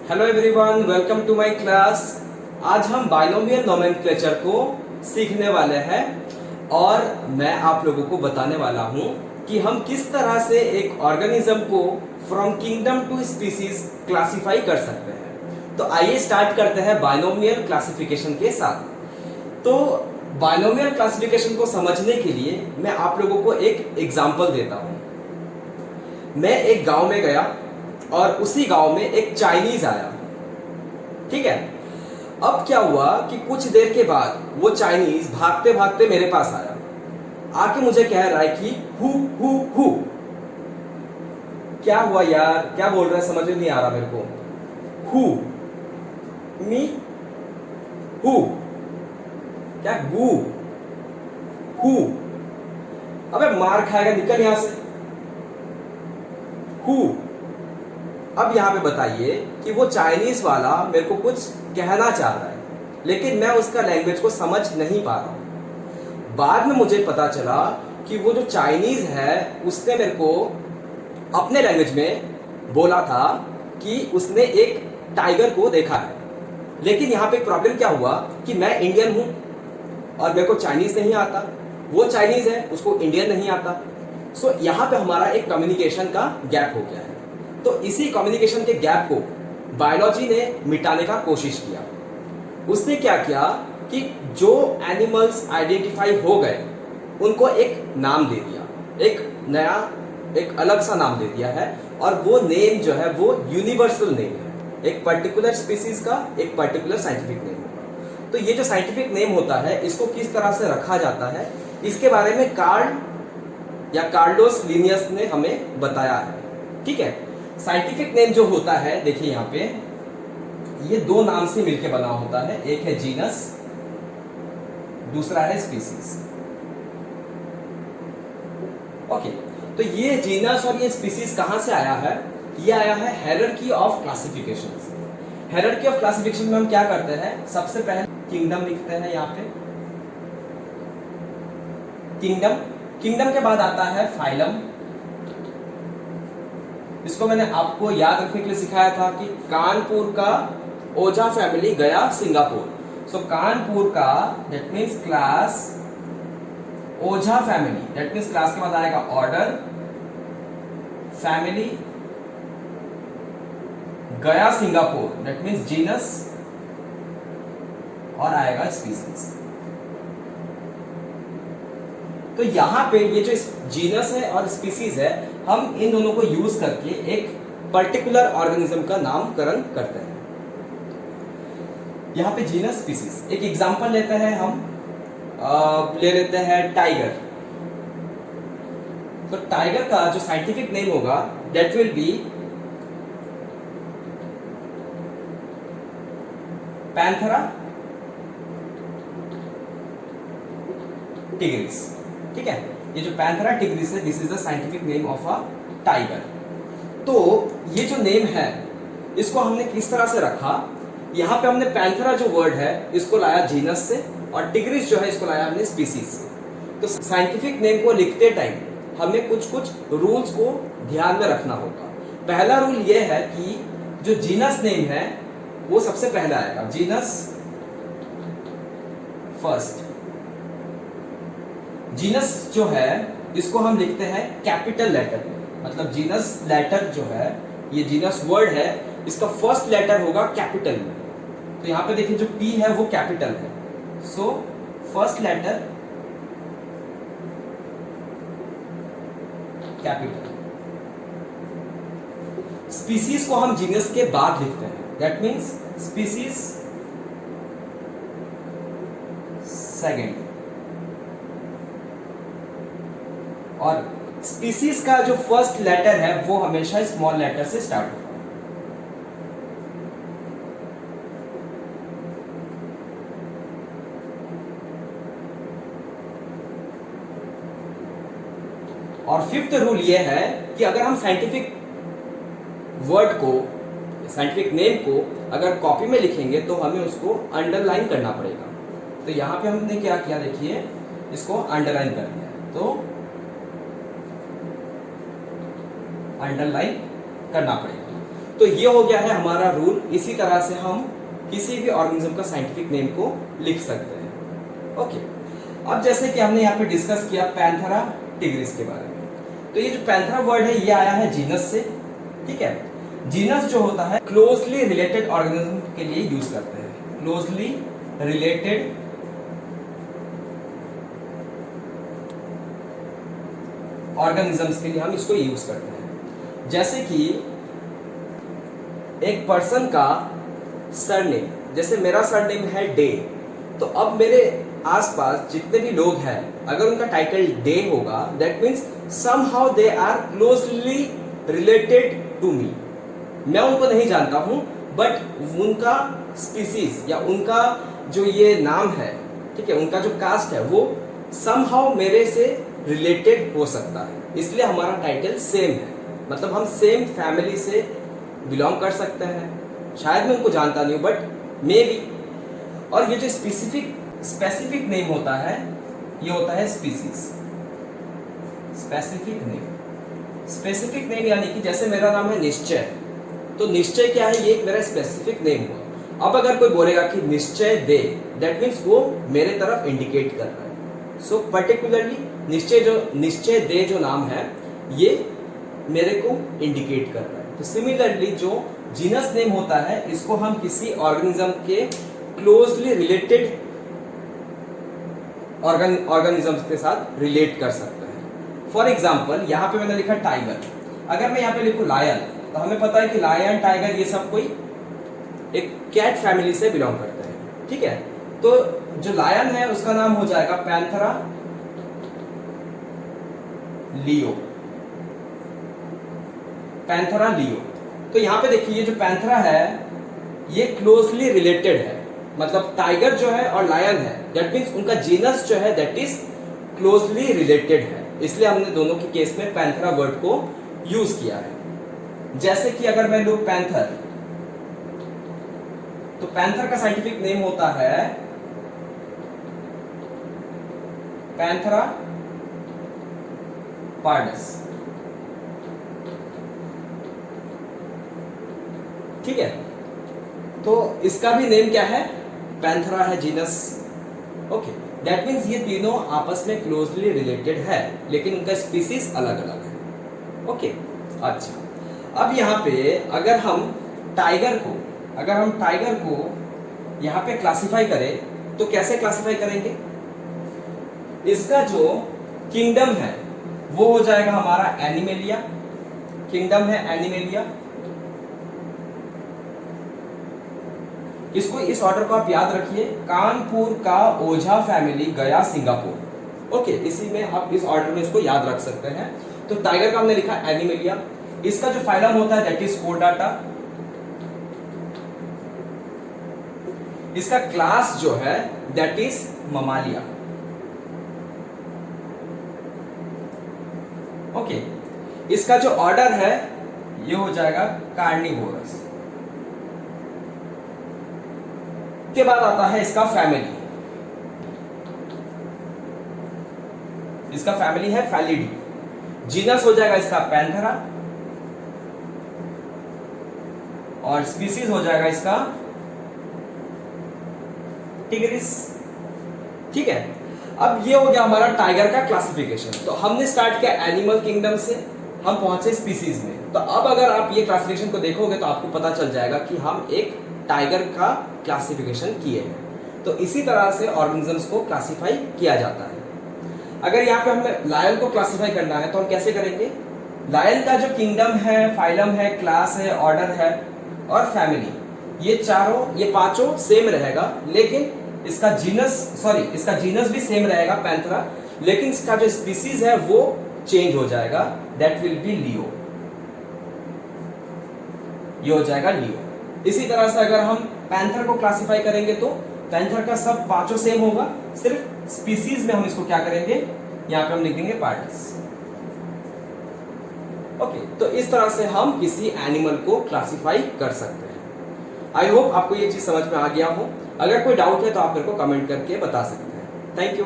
Hello everyone, welcome to my class. आज हम binomial nomenclature को सीखने वाले हैं और मैं आप लोगों को बताने वाला हूं कि हम किस तरह से एक ऑर्गेनिज्म को from kingdom to species classify कर सकते हैं। तो आइए स्टार्ट करते हैं बाइनोमियल क्लासिफिकेशन के साथ। तो बाइनोमियल क्लासिफिकेशन को समझने के लिए मैं आप लोगों को एक एग्जांपल देता हूं। मैं एक गांव में गया और उसी गांव में एक चाइनीज आया। ठीक है, अब क्या हुआ कि कुछ देर के बाद वो चाइनीज भागते भागते मेरे पास आया, आके मुझे कह रहा है कि हु। क्या हुआ यार, क्या बोल रहा है समझ में नहीं आ रहा मेरे को। हु मी हु क्या गु हु। अबे मार खाएगा, निकल यहां से। हु। अब यहां पे बताइए कि वो चाइनीज वाला मेरे को कुछ कहना चाह रहा है, लेकिन मैं उसका लैंग्वेज को समझ नहीं पा रहा हूं। बाद में मुझे पता चला कि वो जो चाइनीज है उसने मेरे को अपने लैंग्वेज में बोला था कि उसने एक टाइगर को देखा है। लेकिन यहां पे प्रॉब्लम क्या हुआ कि मैं इंडियन हूं और मेरे को चाइनीज नहीं आता, वो चाइनीज है उसको इंडियन नहीं आता। सो यहां पे हमारा एक कम्युनिकेशन का गैप हो गया है। तो इसी कम्युनिकेशन के गैप को बायोलॉजी ने मिटाने का कोशिश किया। उसने क्या किया कि जो एनिमल्स आइडेंटिफाई हो गए उनको एक नाम दे दिया, एक नया एक अलग सा नाम दे दिया है। और वो नेम जो है वो यूनिवर्सल नेम है, एक पर्टिकुलर स्पीसीज का एक पर्टिकुलर साइंटिफिक नेम होगा। तो ये जो साइंटिफिक नेम होता है इसको किस तरह से रखा जाता है, इसके बारे में कार्लोस लिनियस ने हमें बताया है। ठीक है, साइंटिफिक नेम जो होता है, देखिए यहां पे ये दो नाम से मिलकर बना होता है, एक है जीनस, दूसरा है स्पीसीज। ओके, तो ये जीनस और ये स्पीसीज कहां से आया है? ये आया है हायरार्की ऑफ क्लासिफिकेशन से। हायरार्की ऑफ क्लासिफिकेशन में हम क्या करते हैं, सबसे पहले किंगडम लिखते हैं यहां पे, किंगडम के बाद आता है फाइलम। इसको मैंने आपको याद रखने के लिए सिखाया था कि कानपुर का ओझा फैमिली गया सिंगापुर। सो कानपुर का that means class, Ojha family that means class के बाद आएगा ऑर्डर, फैमिली, गया सिंगापुर दैट मीन्स जीनस, और आएगा स्पीसीज। तो यहां पे ये जो जीनस है और स्पीसीज है, हम इन दोनों को यूज करके एक पर्टिकुलर ऑर्गेनिज्म का नामकरण करते हैं। यहां पे जीनस स्पीसीज, एक एग्जांपल लेते हैं हम, ले लेते हैं टाइगर। तो टाइगर का जो साइंटिफिक नेम होगा that will be Panthera tigris. ठीक है, ये जो पैंथेरा टिग्रिस है, this is the scientific name of a tiger. तो ये जो नेम है इसको हमने किस तरह से रखा, यहां पे हमने पैंथेरा जो वर्ड है इसको लाया जीनस से, और टिग्रिस जो है इसको लाया हमने स्पीसीज से। तो साइंटिफिक नेम को लिखते टाइम हमें कुछ रूल्स को ध्यान में रखना होगा। पहला रूल ये है कि जो जीनस नेम है वो सबसे पहले आएगा, जीनस फर्स्ट। जीनस जो है इसको हम लिखते हैं कैपिटल लेटर, मतलब जीनस लेटर जो है, ये जीनस वर्ड है, इसका फर्स्ट लेटर होगा कैपिटल में। तो यहां पे देखिए जो P है वो कैपिटल है, so first letter capital. Species को हम जीनस के बाद लिखते हैं, दैट मीन्स स्पीसीज सेकेंड। और स्पीसीज का जो फर्स्ट लेटर है वो हमेशा स्मॉल लेटर से स्टार्ट होगा। और फिफ्थ रूल ये है कि अगर हम साइंटिफिक वर्ड को, साइंटिफिक नेम को अगर कॉपी में लिखेंगे तो हमें उसको अंडरलाइन करना पड़ेगा। तो यहां पे हमने क्या किया, देखिए इसको अंडरलाइन कर दिया, तो अंडरलाइन करना पड़ेगा। तो ये हो गया है हमारा रूल। इसी तरह से हम किसी भी ऑर्गेनिज्म का साइंटिफिक नेम को लिख सकते हैं। ओके, अब जैसे कि हमने यहाँ पे डिस्कस किया पैंथेरा टिग्रिस के बारे में, तो ये जो पैंथेरा वर्ड है ये आया है जीनस से। ठीक है, जीनस जो होता है क्लोजली रिलेटेड ऑर्गेनिज्म के लिए यूज करते हैं। क्लोजली रिलेटेड ऑर्गेनिजम्स के लिए हम इसको यूज करते हैं। जैसे कि एक पर्सन का सरनेम, जैसे मेरा सरनेम है डे, तो अब मेरे आसपास जितने भी लोग हैं अगर उनका टाइटल डे होगा, that means somehow they are closely related to me. मैं उनको नहीं जानता हूं, बट उनका स्पीसीज या उनका जो ये नाम है, ठीक है, उनका जो कास्ट है वो समहाउ मेरे से रिलेटेड हो सकता है, इसलिए हमारा टाइटल सेम है। मतलब हम सेम फैमिली से बिलोंग कर सकते हैं। शायद मैं उनको जानता नहीं हूं, बट मे बी। और ये जो स्पेसिफिक नेम होता है ये होता है स्पीसीज। स्पेसिफिक नेम यानी कि जैसे मेरा नाम है निश्चय, तो निश्चय क्या है, ये मेरा स्पेसिफिक नेम हुआ। अब अगर कोई बोलेगा कि निश्चय दे, दैट मीन्स वो मेरे तरफ इंडिकेट कर रहा है। सो पर्टिकुलरली निश्चय दे जो नाम है ये मेरे को इंडिकेट कर रहा है। तो सिमिलरली जो जीनस नेम होता है इसको हम किसी ऑर्गेनिज्म के क्लोजली रिलेटेड ऑर्गेनिज्म के साथ रिलेट कर सकते हैं। फॉर एग्जाम्पल यहाँ पे मैंने लिखा टाइगर, अगर मैं यहाँ पे लिखूं लायन, तो हमें पता है कि लायन टाइगर ये सब कोई एक कैट फैमिली से बिलोंग करते हैं। ठीक है, तो जो लायन है उसका नाम हो जाएगा पैंथेरा लियो। Panthera leo. तो यहां पे देखिए ये जो पैंथेरा है ये क्लोजली रिलेटेड है, मतलब टाइगर जो है और लायन है, दैट मीन्स उनका जीनस जो है दैट इज क्लोजली रिलेटेड है, इसलिए हमने दोनों के केस में पैंथेरा वर्ड को यूज किया है। जैसे कि अगर मैं लूं पैंथर, तो पैंथर का साइंटिफिक नेम होता है पैंथेरा पार्डस। ठीक है, तो इसका भी नेम क्या है, पैंथेरा है, जीनस। ओके, दैट मीन्स ये तीनों आपस में क्लोजली रिलेटेड है, लेकिन उनका स्पीसीज अलग अलग है। ओके, अच्छा, अब यहाँ पे अगर हम टाइगर को यहाँ पे क्लासिफाई करें तो कैसे क्लासिफाई करेंगे, इसका जो किंगडम है वो हो जाएगा हमारा एनिमेलिया। किंगडम है एनिमेलिया। इसको, इस ऑर्डर को आप याद रखिए, कानपुर का ओझा फैमिली गया सिंगापुर। ओके, इसी में आप इस ऑर्डर में इसको याद रख सकते हैं। तो टाइगर का हमने लिखा एनिमेलिया, इसका जो फाइलम होता है दैट इज कोर्डाटा, इसका क्लास जो है दैट इज ममालिया। ओके, इसका जो ऑर्डर है ये हो जाएगा कार्निवोरस। के बाद आता है इसका फैमिली, इसका फैमिली है फैलिडी। जीनस हो जाएगा इसका पैंथेरा और स्पीसीज हो जाएगा इसका टिग्रिस। ठीक है, अब ये हो गया हमारा टाइगर का क्लासिफिकेशन। तो हमने स्टार्ट किया एनिमल किंगडम से, हम पहुंचे स्पीसीज में। तो अब अगर आप ये क्लासिफिकेशन को देखोगे तो आपको पता चल जाएगा कि हम एक टाइगर का क्लासिफिकेशन किए हैं। तो इसी तरह से ऑर्गेनिजम्स को क्लासिफाई किया जाता है। अगर यहाँ पे हमें लायन को क्लासिफाई करना है तो हम कैसे करेंगे, लायन का जो किंगडम है, फाइलम है, क्लास है, ऑर्डर है और फैमिली, ये पांचों सेम रहेगा, लेकिन इसका जीनस भी सेम रहेगा पैंथेरा, लेकिन इसका जो स्पीसीज है वो चेंज हो जाएगा, दैट विल बी लियो। ये हो जाएगा लियो। इसी तरह से अगर हम पैंथर को क्लासिफाई करेंगे तो पैंथर का सब पांचों सेम होगा, सिर्फ स्पीसीज में हम इसको क्या करेंगे, यहां पे हम लिख देंगे पार्टस। ओके, तो इस तरह से हम किसी एनिमल को क्लासिफाई कर सकते हैं। आई होप आपको ये चीज समझ में आ गया हो। अगर कोई डाउट है तो आप मेरे को कमेंट करके बता सकते हैं। Thank you.